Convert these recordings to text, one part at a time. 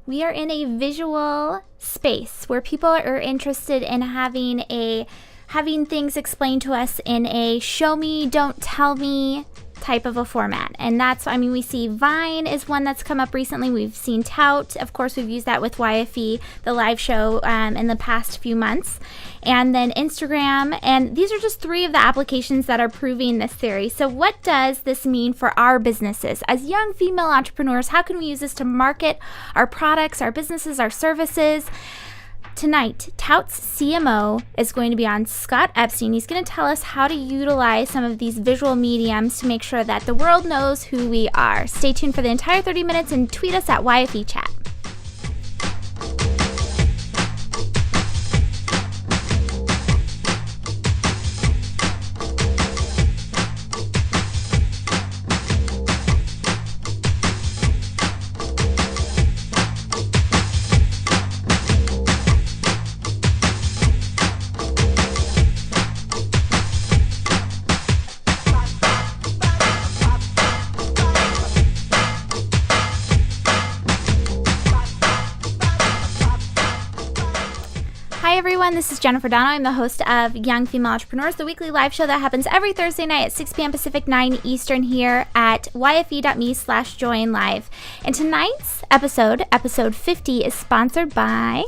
We are in a visual space where people are interested in having things explained to us in a show me, don't tell me type of a format. And we see Vine is one that's come up recently. We've seen Tout. Of course, we've used that with YFE, the live show, in the past few months. And then Instagram. And these are just 3 of the applications that are proving this theory. So what does this mean for our businesses? As young female entrepreneurs, how can we use this to market our products, our businesses, our services? Tonight, Tout's CMO is going to be on, Scott Epstein. He's going to tell us how to utilize some of these visual mediums to make sure that the world knows who we are. Stay tuned for the entire 30 minutes and tweet us at YFE Chat. Hi everyone, this is Jennifer Dono. I'm the host of Young Female Entrepreneurs, the weekly live show that happens every Thursday night at 6 p.m. Pacific, 9 Eastern here at yfe.me/join live. And tonight's episode 50, is sponsored by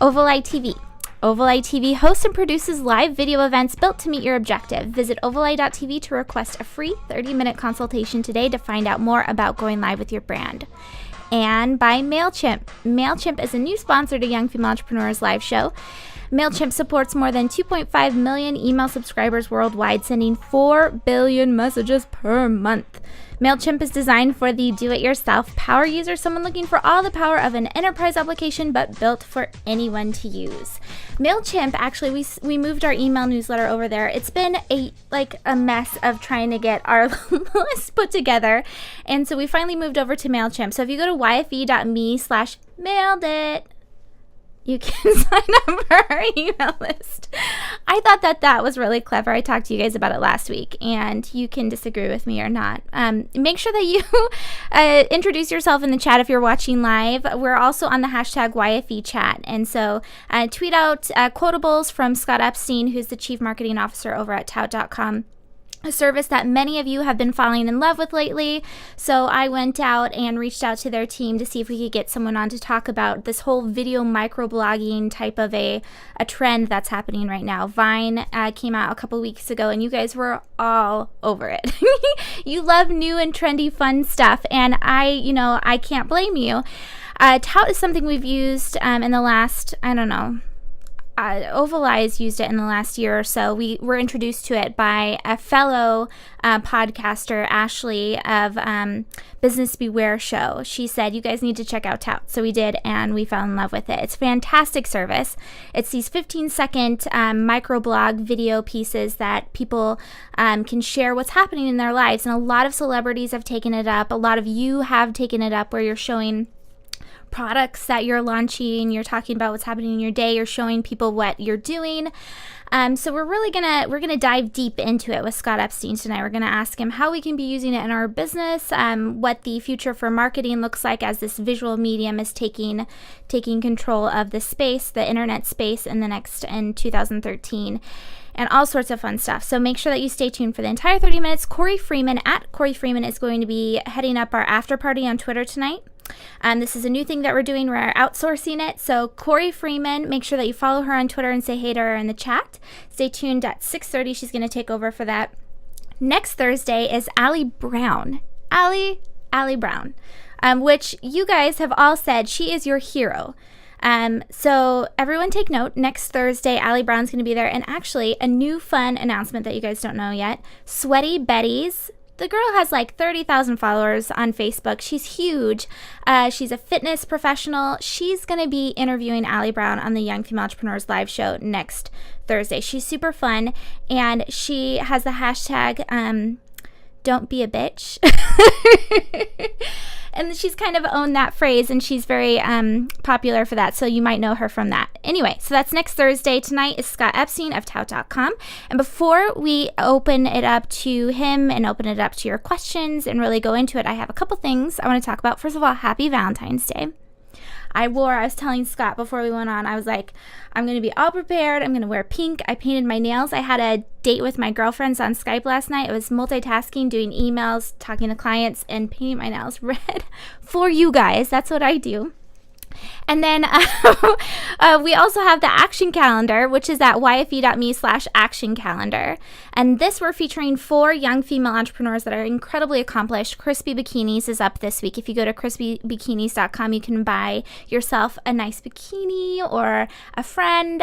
Ovalite TV. Ovalite TV hosts and produces live video events built to meet your objective. Visit ovalite.tv to request a free 30-minute consultation today to find out more about going live with your brand. And by MailChimp. MailChimp is a new sponsor to Young Female Entrepreneurs live show. MailChimp supports more than 2.5 million email subscribers worldwide, sending 4 billion messages per month. MailChimp is designed for the do-it-yourself power user, someone looking for all the power of an enterprise application, but built for anyone to use. MailChimp, actually, we moved our email newsletter over there. It's been a mess of trying to get our list put together, and so we finally moved over to MailChimp. So if you go to yfe.me/mailed it, you can sign up for our email list. I thought that was really clever. I talked to you guys about it last week, and you can disagree with me or not. Make sure that you introduce yourself in the chat if you're watching live. We're also on the hashtag YFE chat, and so tweet out quotables from Scott Epstein, who's the Chief Marketing Officer over at Tout.com. A service that many of you have been falling in love with lately. So I went out and reached out to their team to see if we could get someone on to talk about this whole video microblogging type of a trend that's happening right now. Vine came out a couple weeks ago, and you guys were all over it. You love new and trendy fun stuff, and I can't blame you. Tout is something we've used in the last, Ovalize used it in the last year or so. We were introduced to it by a fellow podcaster, Ashley, of Business Beware Show. She said, you guys need to check out Tout. So we did, and we fell in love with it. It's a fantastic service. It's these 15-second microblog video pieces that people can share what's happening in their lives. And a lot of celebrities have taken it up. A lot of you have taken it up, where you're showing products that you're launching, you're talking about what's happening in your day, you're showing people what you're doing. So we're gonna dive deep into it with Scott Epstein tonight. We're gonna ask him how we can be using it in our business, what the future for marketing looks like as this visual medium is taking control of the space, the internet space, in 2013. And all sorts of fun stuff. So make sure that you stay tuned for the entire 30 minutes. Corey Freeman is going to be heading up our after party on Twitter tonight. This is a new thing that we're doing. We're outsourcing it. So Corey Freeman, make sure that you follow her on Twitter and say hey to her in the chat. Stay tuned at 6:30. She's going to take over for that. Next Thursday is Allie Brown. Allie Brown, which you guys have all said she is your hero. So everyone take note. Next Thursday, Allie Brown's going to be there. And actually, a new fun announcement that you guys don't know yet. Sweaty Betty's. The girl has like 30,000 followers on Facebook. She's huge. She's a fitness professional. She's going to be interviewing Allie Brown on the Young Female Entrepreneurs live show next Thursday. She's super fun. And she has the hashtag, don't be a bitch. And she's kind of owned that phrase, and she's very popular for that, so you might know her from that. Anyway, so that's next Thursday. Tonight is Scott Epstein of Tout.com. And before we open it up to him and open it up to your questions and really go into it, I have a couple things I want to talk about. First of all, happy Valentine's Day. I was telling Scott before we went on, I was like, I'm going to be all prepared. I'm going to wear pink. I painted my nails. I had a date with my girlfriends on Skype last night. I was multitasking, doing emails, talking to clients, and painting my nails red for you guys. That's what I do. And then we also have the action calendar, which is at yfe.me/action calendar. And this, we're featuring 4 young female entrepreneurs that are incredibly accomplished. Crispy Bikinis is up this week. If you go to crispybikinis.com, you can buy yourself a nice bikini or a friend.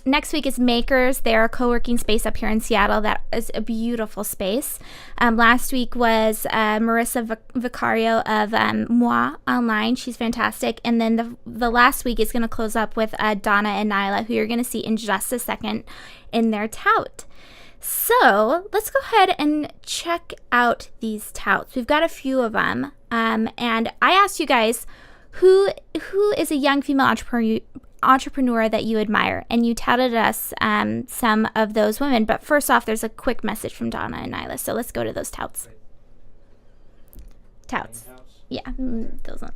Next week is Makers. They're a co-working space up here in Seattle that is a beautiful space. Last week was Marissa Vicario of Moi Online. She's fantastic. And then the last week is going to close up with Donna and Nyla, who you're going to see in just a second in their tout. So let's go ahead and check out these touts. We've got a few of them. And I asked you guys, who is a young female entrepreneur that you admire? And you touted us some of those women. But first off, there's a quick message from Donna and Nyla. So let's go to those touts. Touts. Yeah, those ones.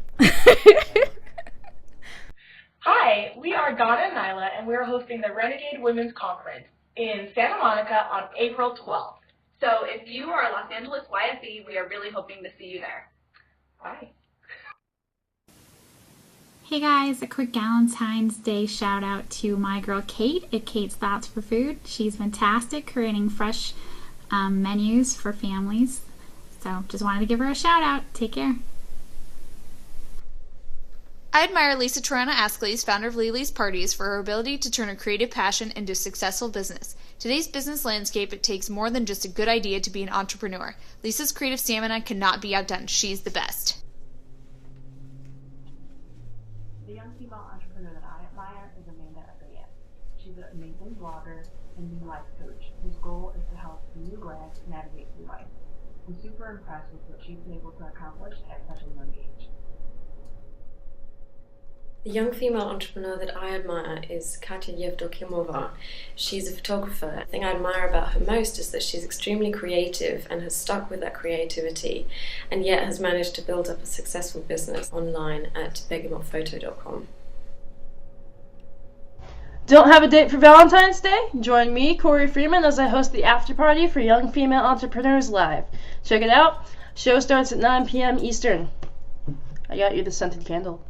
Hi, we are Donna and Nyla, and we're hosting the Renegade Women's Conference in Santa Monica on April 12th. So if you are a Los Angeles YFE, we are really hoping to see you there. Bye. Hey guys, a quick Valentine's Day shout out to my girl Kate at Kate's Thoughts for Food. She's fantastic, creating fresh menus for families. So just wanted to give her a shout out. Take care. I admire Lisa Torana Ascles, founder of Lily's Parties, for her ability to turn a creative passion into successful business. Today's business landscape, it takes more than just a good idea to be an entrepreneur. Lisa's creative stamina cannot be outdone. She's the best. The young female entrepreneur that I admire is Amanda Abeyance. She's an amazing blogger and new life coach whose goal is to help new grads navigate through life. I'm super impressed with what she's been able to accomplish at such a young age. The young female entrepreneur that I admire is Katya Yevdokimova. She's a photographer. The thing I admire about her most is that she's extremely creative and has stuck with that creativity, and yet has managed to build up a successful business online at begamotphoto.com. Don't have a date for Valentine's Day? Join me, Corey Freeman, as I host the after party for Young Female Entrepreneurs Live. Check it out. Show starts at 9 p.m. Eastern. I got you the scented candle.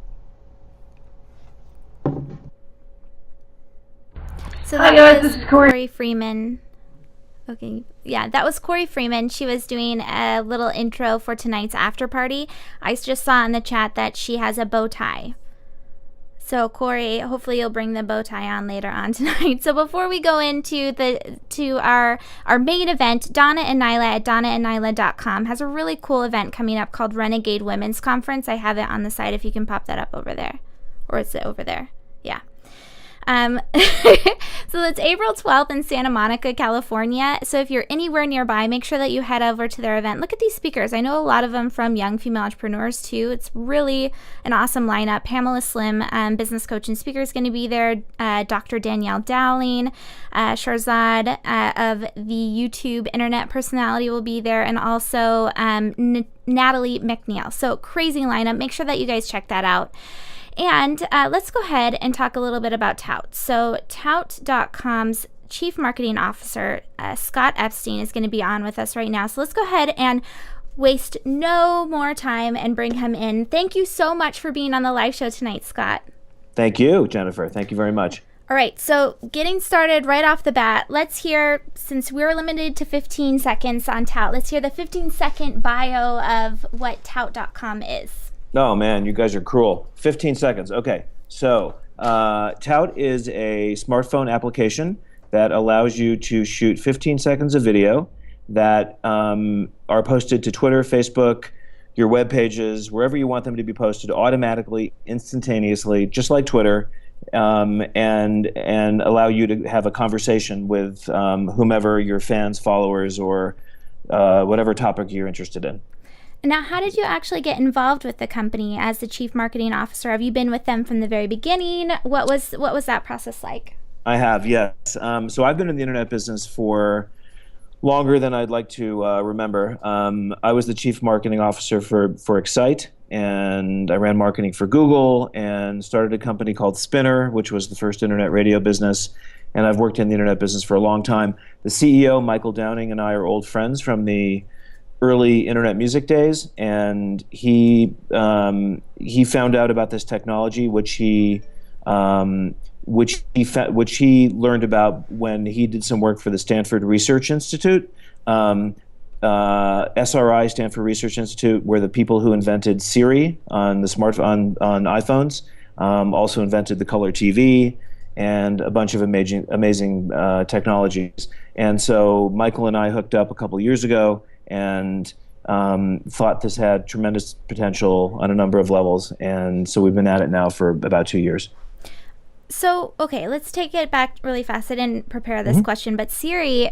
So that was Corey Freeman. Okay, yeah, that was Corey Freeman. She was doing a little intro for tonight's after party. I just saw in the chat that she has a bow tie. So Corey, hopefully you'll bring the bow tie on later on tonight. So before we go into our main event, Donna and Nyla at donnaandnyla.com has a really cool event coming up called Renegade Women's Conference. I have it on the side if you can pop that up over there. Or is it over there? Yeah. So it's April 12th in Santa Monica, California. So if you're anywhere nearby, make sure that you head over to their event. Look at these speakers. I know a lot of them from young female entrepreneurs too. It's really an awesome lineup. Pamela Slim, business coach and speaker, is going to be there. Dr. Danielle Dowling, Sharzad of the YouTube internet personality will be there, and also Natalie McNeil. So crazy lineup. Make sure that you guys check that out. And let's go ahead and talk a little bit about Tout. So Tout.com's Chief Marketing Officer, Scott Epstein, is going to be on with us right now. So let's go ahead and waste no more time and bring him in. Thank you so much for being on the live show tonight, Scott. Thank you, Jennifer. Thank you very much. All right, so getting started right off the bat, let's hear, since we're limited to 15 seconds on Tout, let's hear the 15-second bio of what Tout.com is. Oh, man, you guys are cruel. 15 seconds. Okay. So Tout is a smartphone application that allows you to shoot 15 seconds of video that are posted to Twitter, Facebook, your web pages, wherever you want them to be posted automatically, instantaneously, just like Twitter, and allow you to have a conversation with whomever your fans, followers, or whatever topic you're interested in. Now, how did you actually get involved with the company as the Chief Marketing Officer? Have you been with them from the very beginning? What was that process like? I have, yes. So I've been in the internet business for Longer than I'd like to remember. I was the chief marketing officer for Excite, and I ran marketing for Google and started a company called Spinner, which was the first internet radio business. And I've worked in the internet business for a long time. The CEO, Michael Downing, and I are old friends from the early internet music days, and he found out about this technology, which he learned about when he did some work for the Stanford Research Institute. SRI, Stanford Research Institute, were the people who invented Siri on the smartphone on iPhones. Also invented the color TV and a bunch of amazing technologies. And so Michael and I hooked up a couple years ago and thought this had tremendous potential on a number of levels. And so we've been at it now for about 2 years. So, okay, let's take it back really fast. I didn't prepare this question, but Siri,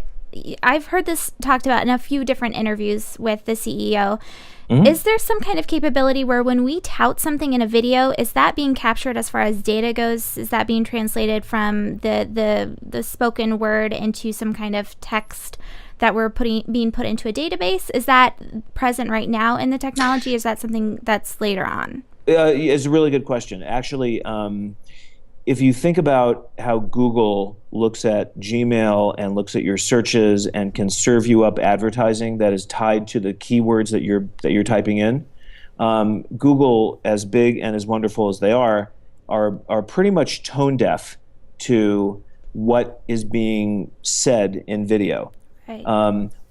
I've heard this talked about in a few different interviews with the CEO. Is there some kind of capability where when we tout something in a video, is that being captured as far as data goes? Is that being translated from the spoken word into some kind of text that we're being put into a database? Is that present right now in the technology? Is that something that's later on? It's a really good question. Actually, if you think about how Google looks at Gmail and looks at your searches and can serve you up advertising that is tied to the keywords that you're typing in, Google, as big and as wonderful as they are pretty much tone deaf to what is being said in video. Right.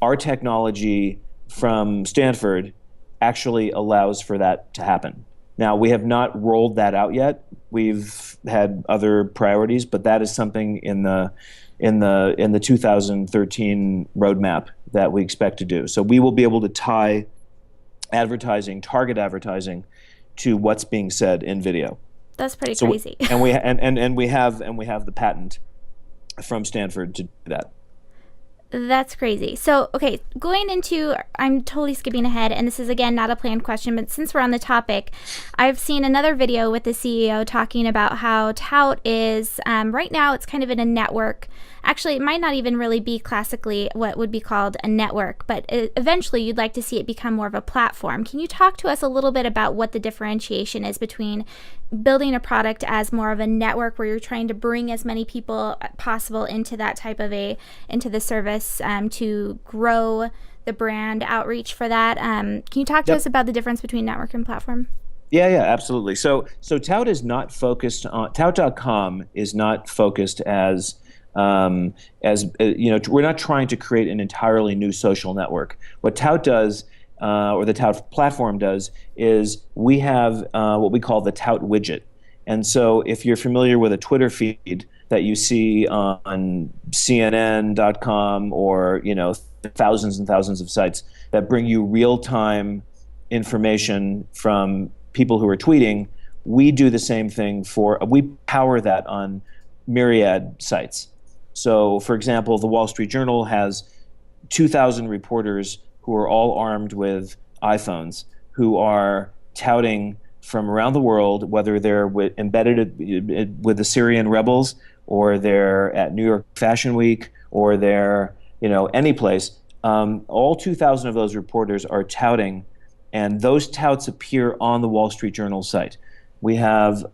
Our technology from Stanford actually allows for that to happen. Now, we have not rolled that out yet. We've had other priorities, but that is something in the 2013 roadmap that we expect to do. So we will be able to tie advertising, target advertising, to what's being said in video. That's pretty crazy. And we have the patent from Stanford to do that. That's crazy. So, okay, going into, I'm totally skipping ahead, and this is, again, not a planned question, but since we're on the topic, I've seen another video with the CEO talking about how Tout is, right now it's kind of in a network. Actually, it might not even really be classically what would be called a network, but eventually you'd like to see it become more of a platform. Can you talk to us a little bit about what the differentiation is between building a product as more of a network where you're trying to bring as many people possible into that type of into the service to grow the brand outreach for that? Can you talk to us about the difference between network and platform? Yeah, absolutely. So Tout is not focused on, Tout.com is not focused as we're not trying to create an entirely new social network. What Tout does, or the Tout platform does, is we have what we call the Tout widget. And so if you're familiar with a Twitter feed that you see on CNN.com or thousands and thousands of sites that bring you real-time information from people who are tweeting, we do the same thing we power that on myriad sites. So, for example, the Wall Street Journal has 2,000 reporters who are all armed with iPhones, who are touting from around the world, whether they're embedded with the Syrian rebels, or they're at New York Fashion Week, or they're any place. All 2,000 of those reporters are touting, and those touts appear on the Wall Street Journal site. We have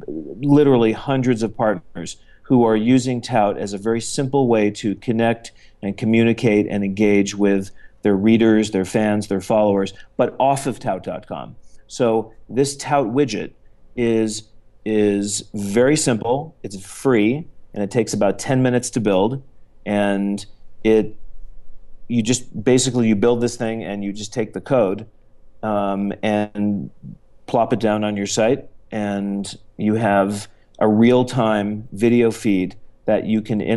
literally hundreds of partners who are using Tout as a very simple way to connect and communicate and engage with their readers, their fans, their followers, but off of Tout.com. So this Tout widget is very simple, it's free, and it takes about 10 minutes to build, and you build this thing and you just take the code and plop it down on your site, and you have a real-time video feed that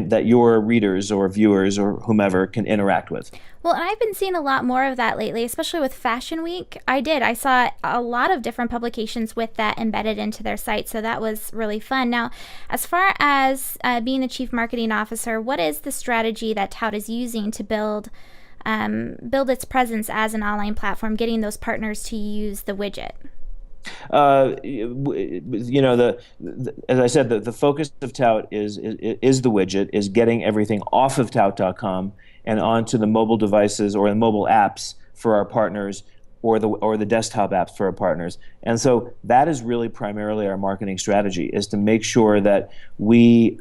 that your readers or viewers or whomever can interact with. Well, and I've been seeing a lot more of that lately, especially with Fashion Week. I saw a lot of different publications with that embedded into their site, so that was really fun. Now, as far as being the chief marketing officer, what is the strategy that Tout is using to build its presence as an online platform, getting those partners to use the widget? As I said, the focus of Tout is the widget, is getting everything off of Tout.com and onto the mobile devices or the mobile apps for our partners, or the desktop apps for our partners. And so that is really primarily our marketing strategy, is to make sure that we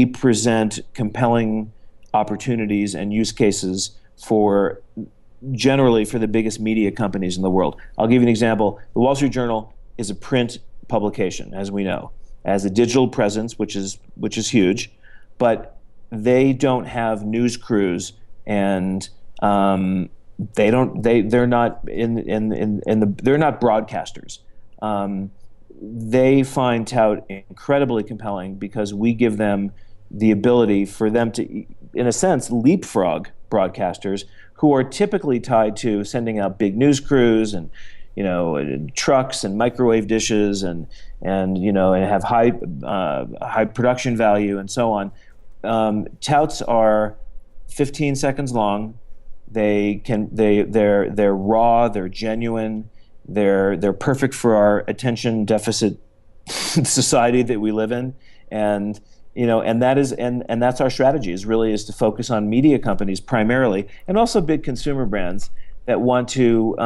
present compelling opportunities and use cases generally for the biggest media companies in the world. I'll give you an example. The Wall Street Journal is a print publication, as we know, has a digital presence, which is huge, but they don't have news crews, and they're not they're not broadcasters. They find Tout incredibly compelling because we give them the ability for them to, in a sense, leapfrog broadcasters who are typically tied to sending out big news crews and trucks and microwave dishes and have high production value and so on. Touts are 15 seconds long. They're raw. They're genuine. They're perfect for our attention deficit society that we live in, and that's our strategy. Is to focus on media companies primarily, and also big consumer brands that want to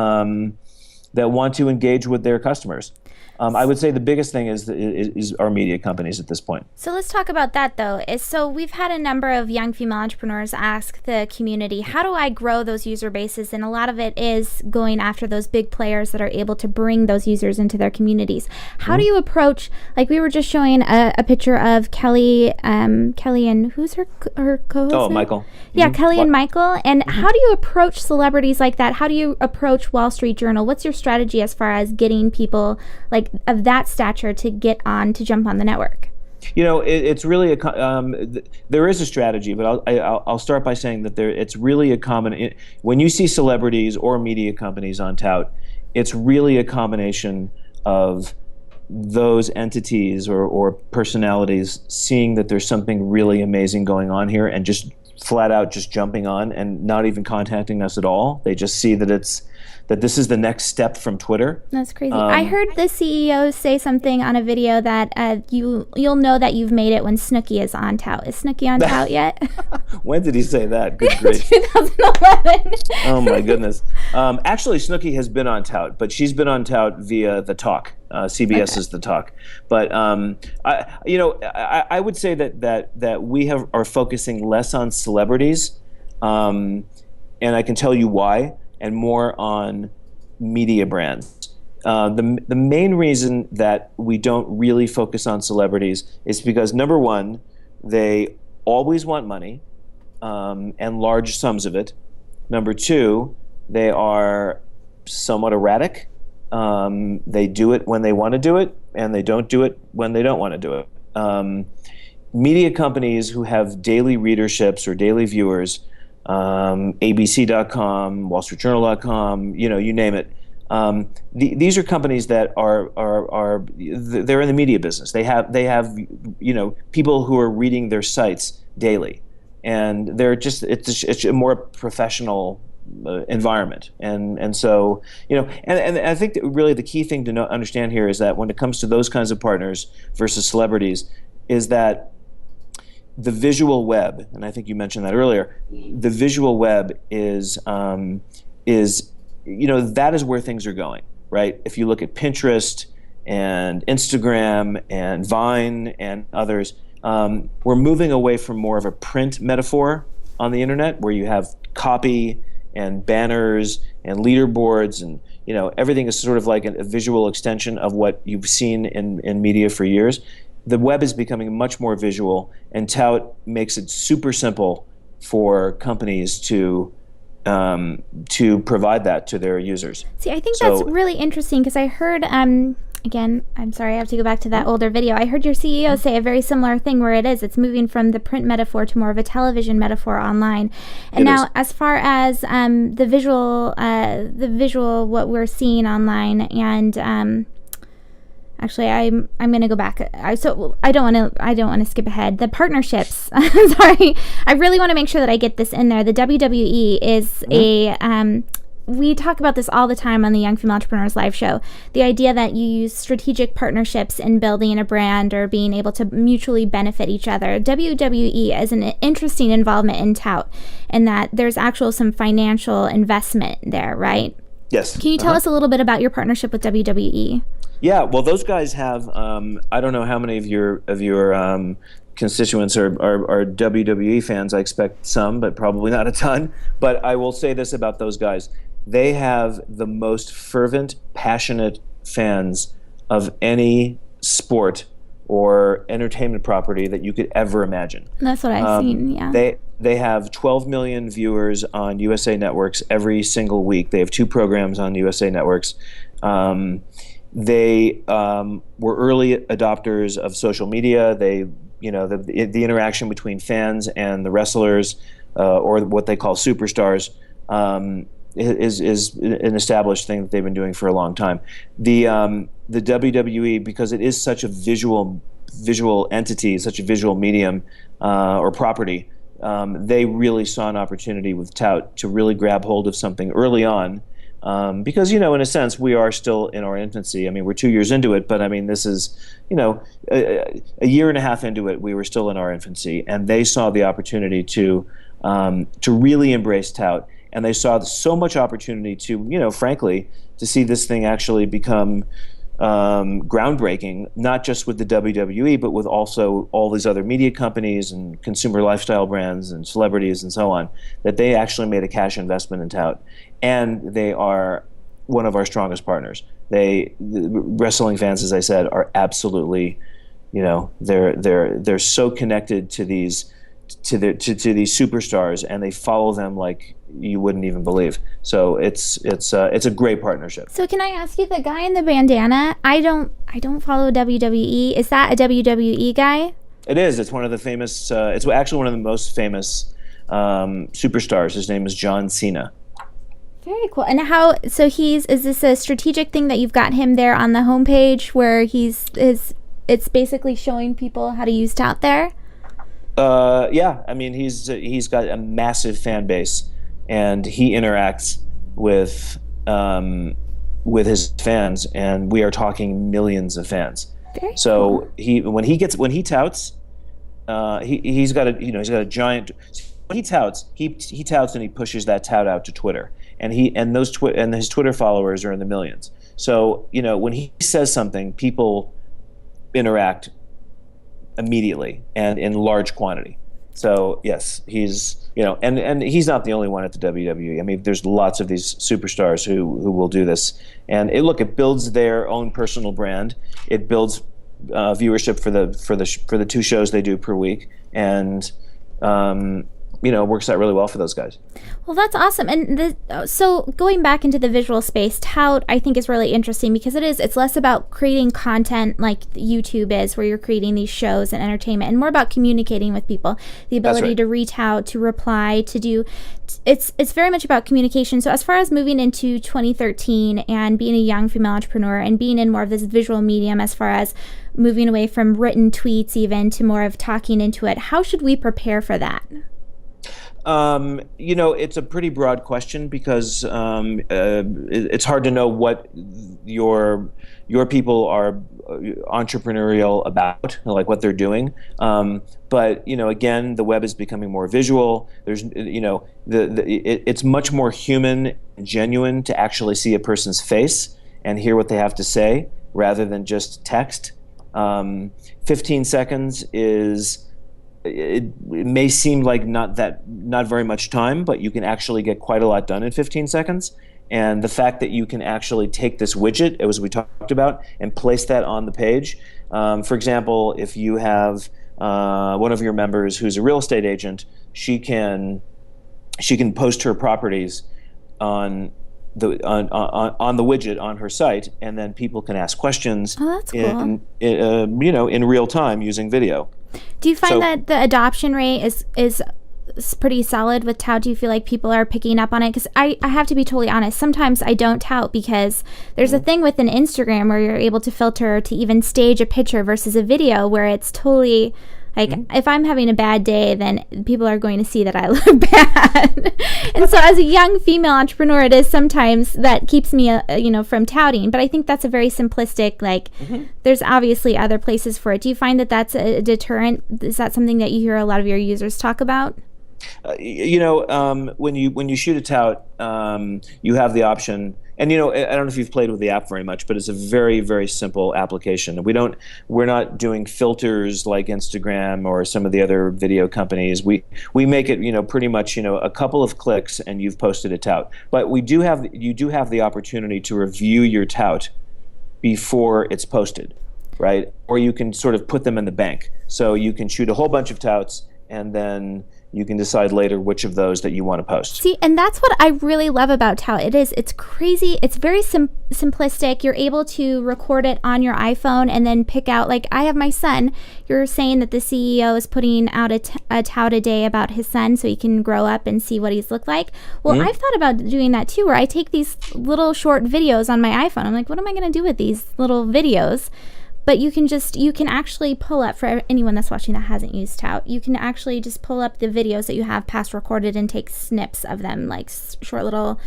engage with their customers. I would say the biggest thing is our media companies at this point. So let's talk about that, though. So we've had a number of young female entrepreneurs ask the community, how do I grow those user bases? And a lot of it is going after those big players that are able to bring those users into their communities. How do you approach, like we were just showing a picture of Kelly and who's her co-host? Oh, Michael. Yeah, Kelly and Michael. And how do you approach celebrities like that? How do you approach Wall Street Journal? What's your strategy as far as getting people like of that stature to jump on the network? It's really there is a strategy, but I'll start by saying that it's really a common. When you see celebrities or media companies on Tout, it's really a combination of those entities or personalities seeing that there's something really amazing going on here and just flat out just jumping on and not even contacting us at all. They just see that this is the next step from Twitter. That's crazy. I heard the CEO say something on a video that you'll know that you've made it when Snooki is on Tout. Is Snooki on Tout yet? When did he say that? Good grief. 2011. Oh my goodness. Actually, Snooki has been on Tout, but she's been on Tout via The Talk. CBS is The Talk. But I would say that we are focusing less on celebrities, and I can tell you why, and more on media brands. The main reason that we don't really focus on celebrities is because, number one, they always want money, and large sums of it. Number two, they are somewhat erratic. They do it when they want to do it, and they don't do it when they don't want to do it. Media companies who have daily readerships or daily viewers, ABC.com, WallStreetJournal.com, you name it. These are companies that they're in the media business. They have people who are reading their sites daily, and it's a more professional environment, and so and I think that really the key thing to understand here is that when it comes to those kinds of partners versus celebrities, is that the visual web, and I think you mentioned that earlier, the visual web is that is where things are going, right? If you look at Pinterest and Instagram and Vine and others, we're moving away from more of a print metaphor on the internet where you have copy and banners and leaderboards and everything is sort of like a visual extension of what you've seen in media for years. The web is becoming much more visual, and Tout makes it super simple for companies to provide that to their users. See, I think that's really interesting because I heard, again, I'm sorry, I have to go back to that older video. I heard your CEO say a very similar thing where it's moving from the print metaphor to more of a television metaphor online. And now, as far as the visual, what we're seeing online, and actually, I'm going to go back. I don't want to skip ahead. The partnerships. Sorry, I really want to make sure that I get this in there. The WWE is we talk about this all the time on the Young Female Entrepreneurs Live show. The idea that you use strategic partnerships in building a brand or being able to mutually benefit each other. WWE is an interesting involvement in Tout, and that there's some financial investment there, right? Yes. Can you tell us a little bit about your partnership with WWE? Yeah, well, those guys have. I don't know how many of your constituents are WWE fans. I expect some, but probably not a ton. But I will say this about those guys: they have the most fervent, passionate fans of any sport or entertainment property that you could ever imagine. That's what I've seen. Yeah. They have 12 million viewers on USA Networks every single week. They have 2 programs on USA Networks. They were early adopters of social media. They, the interaction between fans and the wrestlers, or what they call superstars, is an established thing that they've been doing for a long time. The WWE, because it is such a visual entity, such a visual medium or property, they really saw an opportunity with Tout to really grab hold of something early on. Because, in a sense, we are still in our infancy. I mean, we're 2 years into it, but I mean, this is, a year and a half into it, we were still in our infancy, and they saw the opportunity to really embrace Tout, and they saw so much opportunity to, frankly, to see this thing actually become groundbreaking, not just with the WWE, but with also all these other media companies and consumer lifestyle brands and celebrities and so on, that they actually made a cash investment in Tout. And they are one of our strongest partners. The wrestling fans, as I said, are absolutely, they're so connected to these superstars, and they follow them like you wouldn't even believe. So it's a great partnership. So can I ask you, the guy in the bandana? I don't follow WWE. Is that a WWE guy? It is. It's one of the famous. It's actually one of the most famous superstars. His name is John Cena. Very cool. And is this a strategic thing that you've got him there on the homepage where it's basically showing people how to use Tout there? Yeah. I mean, he's got a massive fan base, and he interacts with his fans, and we are talking millions of fans. Very so cool. When he touts, he's got a giant. When he touts, he touts and he pushes that tout out to Twitter. And his Twitter followers are in the millions. So, when he says something, people interact immediately and in large quantity. So, yes, he's, and he's not the only one at the WWE. I mean, there's lots of these superstars who will do this. And it builds their own personal brand. It builds viewership for the 2 shows they do per week. And works out really well for those guys. Well, that's awesome. And so going back into the visual space, Tout, I think, is really interesting because it's less about creating content like YouTube is, where you're creating these shows and entertainment, and more about communicating with people. The ability to reach out, to reply, to do. It's very much about communication. So as far as moving into 2013 and being a young female entrepreneur and being in more of this visual medium, as far as moving away from written tweets even to more of talking into it, how should we prepare for that? It's a pretty broad question because it's hard to know what your people are entrepreneurial about, like what they're doing. But again, the web is becoming more visual. There's it's much more human and genuine to actually see a person's face and hear what they have to say rather than just text. 15 seconds is. It may seem like not very much time, but you can actually get quite a lot done in 15 seconds. And the fact that you can actually take this widget, as we talked about, and place that on the page. For example, if you have one of your members who's a real estate agent, she can post her properties on the widget on her site, and then people can ask questions in real time using video. Do you find that the adoption rate is pretty solid with Tout? Do you feel like people are picking up on it? Because I have to be totally honest. Sometimes I don't tout because there's a thing with an Instagram where you're able to filter to even stage a picture versus a video where it's totally Like, if I'm having a bad day, then people are going to see that I look bad. And so as a young female entrepreneur, it is sometimes that keeps me, from touting. But I think that's a very simplistic, there's obviously other places for it. Do you find that that's a deterrent? Is that something that you hear a lot of your users talk about? When you shoot a tout, you have the option. And I don't know if you've played with the app very much, but it's a very, very simple application. We're not doing filters like Instagram or some of the other video companies. We make it pretty much a couple of clicks and you've posted a tout. But you do have the opportunity to review your tout before it's posted, right? Or you can sort of put them in the bank. So you can shoot a whole bunch of touts and then you can decide later which of those that you want to post. See, and that's what I really love about Tout. It's crazy. It's very simplistic. You're able to record it on your iPhone and then pick out, like I have my son. You're saying that the CEO is putting out a tout a day about his son so he can grow up and see what he's looked like. Well, I've thought about doing that too, where I take these little short videos on my iPhone. I'm like, what am I going to do with these little videos? But you can actually pull up, for anyone that's watching that hasn't used Tout, you can actually just pull up the videos that you have past recorded and take snips of them, like short little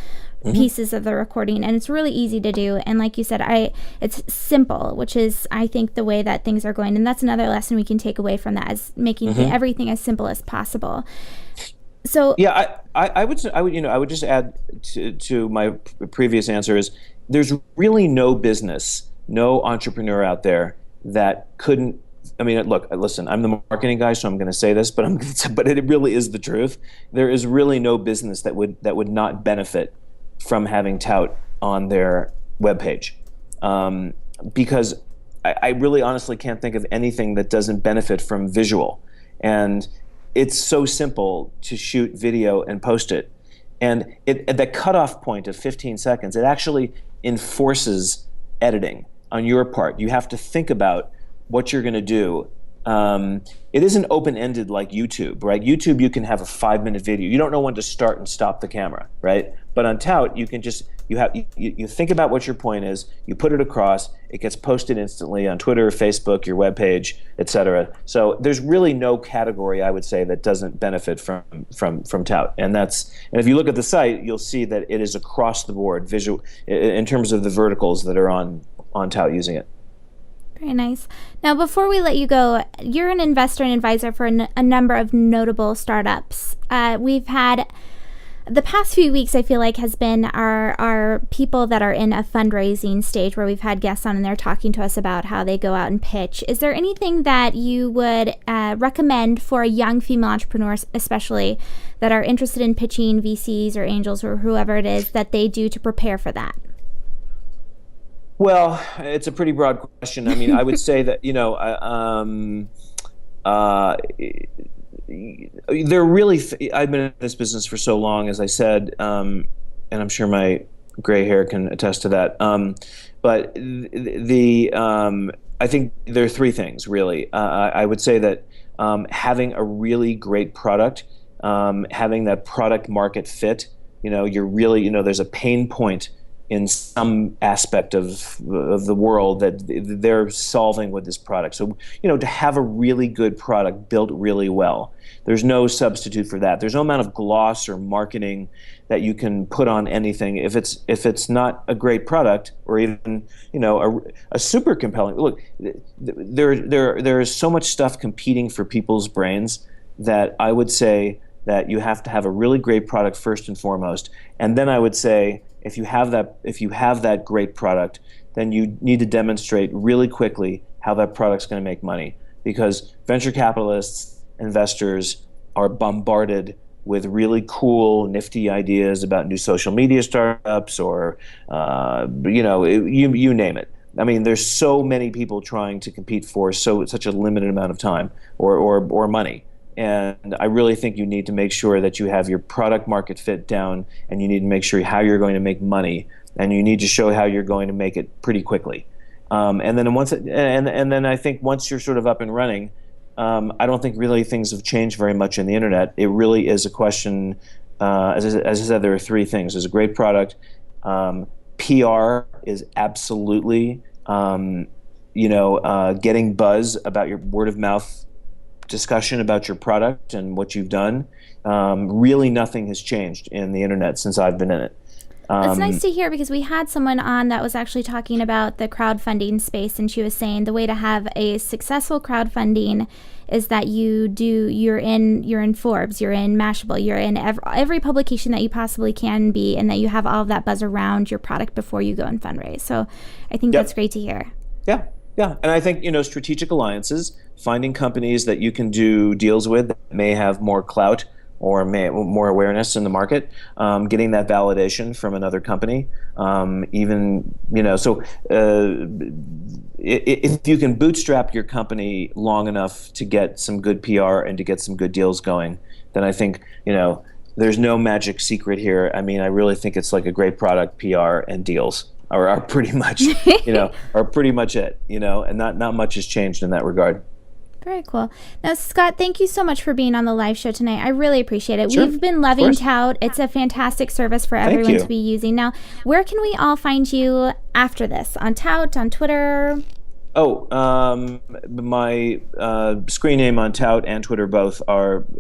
pieces of the recording. And it's really easy to do. And like you said, it's simple, which is, I think, the way that things are going. And that's another lesson we can take away from that, is making everything as simple as possible. So yeah, I would just add to my previous answer is there's really no business, no entrepreneur out there that couldn't. I mean, look, listen, I'm the marketing guy, so I'm going to say this, but it really is the truth. There is really no business that would not benefit from having Tout on their webpage, because I really honestly can't think of anything that doesn't benefit from visual. And it's so simple to shoot video and post it. And at the cutoff point of 15 seconds, it actually enforces editing on your part. You have to think about what you're going to do. It isn't open-ended like YouTube, right? YouTube, you can have a 5-minute video. You don't know when to start and stop the camera, right? But on Tout, you can just, you think about what your point is, you put it across, it gets posted instantly on Twitter, Facebook, your webpage, etc. So there's really no category, I would say, that doesn't benefit from Tout. And if you look at the site, you'll see that it is across the board visual in terms of the verticals that are on Tout using it. Very nice. Now, before we let you go, you're an investor and advisor for a number of notable startups. We've had the past few weeks, I feel like, has been our people that are in a fundraising stage, where we've had guests on and they're talking to us about how they go out and pitch. Is there anything that you would recommend for young female entrepreneurs, especially, that are interested in pitching VCs or angels or whoever it is, that they do to prepare for that? Well, it's a pretty broad question. I mean, I would say that, they're really, I've been in this business for so long, as I said, and I'm sure my gray hair can attest to that. But I think there are three things, really. I would say that having a really great product, having that product market fit, you're really, there's a pain point in some aspect of the world that they're solving with this product. So, to have a really good product built really well, there's no substitute for that. There's no amount of gloss or marketing that you can put on anything if it's not a great product, or even, a super compelling. Look, there is so much stuff competing for people's brains that I would say that you have to have a really great product first and foremost. And then I would say, if you have that great product, then you need to demonstrate really quickly how that product's going to make money, because venture capitalists, investors are bombarded with really cool, nifty ideas about new social media startups, or you name it. I mean, there's so many people trying to compete for such a limited amount of time or money. And I really think you need to make sure that you have your product market fit down, and you need to make sure how you're going to make money, and you need to show how you're going to make it pretty quickly. And then I think once you're sort of up and running, I don't think really things have changed very much in the internet. It really is a question, as I said, there are three things. There's a great product. PR is absolutely, getting buzz about your word of mouth discussion about your product and what you've done. Really nothing has changed in the internet since I've been in it. It's nice to hear, because we had someone on that was actually talking about the crowdfunding space, and she was saying the way to have a successful crowdfunding is that you're in Forbes, you're in Mashable, you're in every publication that you possibly can be, and that you have all of that buzz around your product before you go and fundraise. So I think that's great to hear. Yeah. And I think, strategic alliances, finding companies that you can do deals with that may have more clout or more awareness in the market, getting that validation from another company, if you can bootstrap your company long enough to get some good PR and to get some good deals going, then I think, there's no magic secret here. I mean, I really think it's like a great product, PR, and deals are pretty much, are pretty much it, and not much has changed in that regard. Very cool. Now, Scott, thank you so much for being on the live show tonight. I really appreciate it. Sure. We've been loving Tout. It's a fantastic service for everyone to be using. Now, where can we all find you after this? On Tout, on Twitter? My screen name on Tout and Twitter both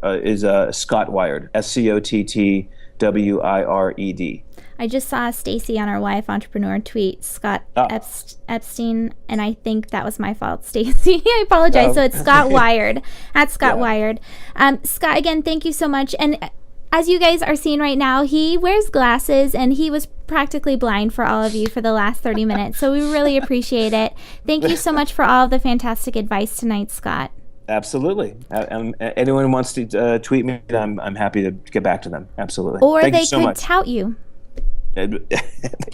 is Scott Wired, SCOTTWIRED. I just saw Stacy on our YF Entrepreneur tweet Scott Epstein, and I think that was my fault, Stacy. I apologize. So it's Scott Wired, at Scott Wired. Scott, again, thank you so much. And as you guys are seeing right now, he wears glasses, and he was practically blind for all of you for the last 30 minutes. So we really appreciate it. Thank you so much for all of the fantastic advice tonight, Scott. Absolutely. Anyone wants to tweet me, I'm happy to get back to them. Absolutely. Or Thank they you so could much. tout you. They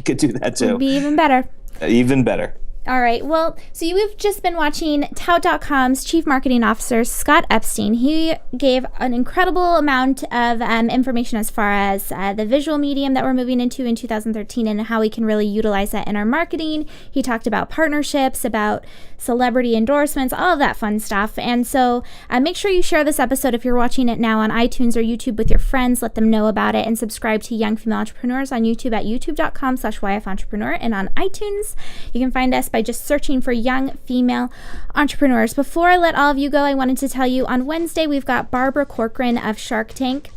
could do that too. Would be even better. Even better. All right. Well, so you've just been watching Tout.com's Chief Marketing Officer, Scott Epstein. He gave an incredible amount of information as far as the visual medium that we're moving into in 2013 and how we can really utilize that in our marketing. He talked about partnerships, about celebrity endorsements, all of that fun stuff. And so make sure you share this episode if you're watching it now on iTunes or YouTube with your friends. Let them know about it, and subscribe to Young Female Entrepreneurs on YouTube at youtube.com/YFentrepreneur, and on iTunes. You can find us by just searching for Young Female Entrepreneurs. Before I let all of you go, I wanted to tell you on Wednesday we've got Barbara Corcoran of Shark Tank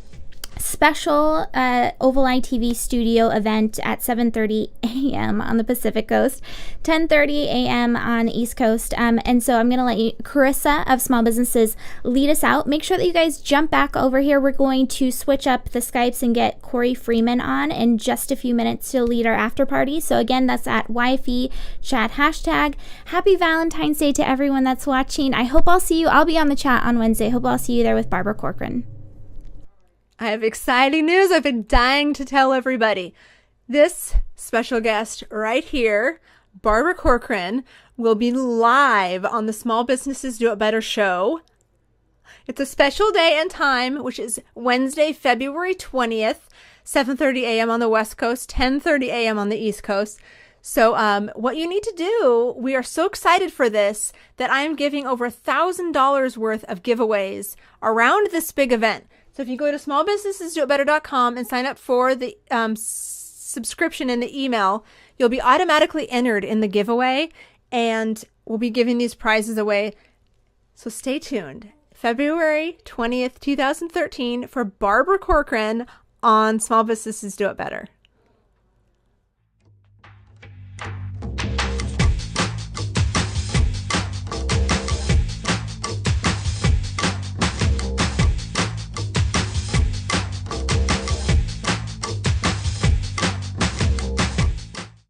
special Oval Eye TV studio event at 7:30 a.m. on the Pacific Coast, 10:30 a.m. on East Coast. And so I'm going to let Carissa of Small Businesses lead us out. Make sure that you guys jump back over here. We're going to switch up the Skypes and get Corey Freeman on in just a few minutes to lead our after party. So again, that's at YFE chat hashtag. Happy Valentine's Day to everyone that's watching. I hope I'll see you. I'll be on the chat on Wednesday. Hope I'll see you there with Barbara Corcoran. I have exciting news I've been dying to tell everybody. This special guest right here, Barbara Corcoran, will be live on the Small Businesses Do It Better show. It's a special day and time, which is Wednesday, February 20th, 7:30 a.m. on the West Coast, 10:30 a.m. on the East Coast. So what you need to do, we are so excited for this that I am giving over $1,000 worth of giveaways around this big event. So if you go to smallbusinessesdoitbetter.com and sign up for the subscription in the email, you'll be automatically entered in the giveaway, and we'll be giving these prizes away. So stay tuned. February 20th, 2013 for Barbara Corcoran on Small Businesses Do It Better.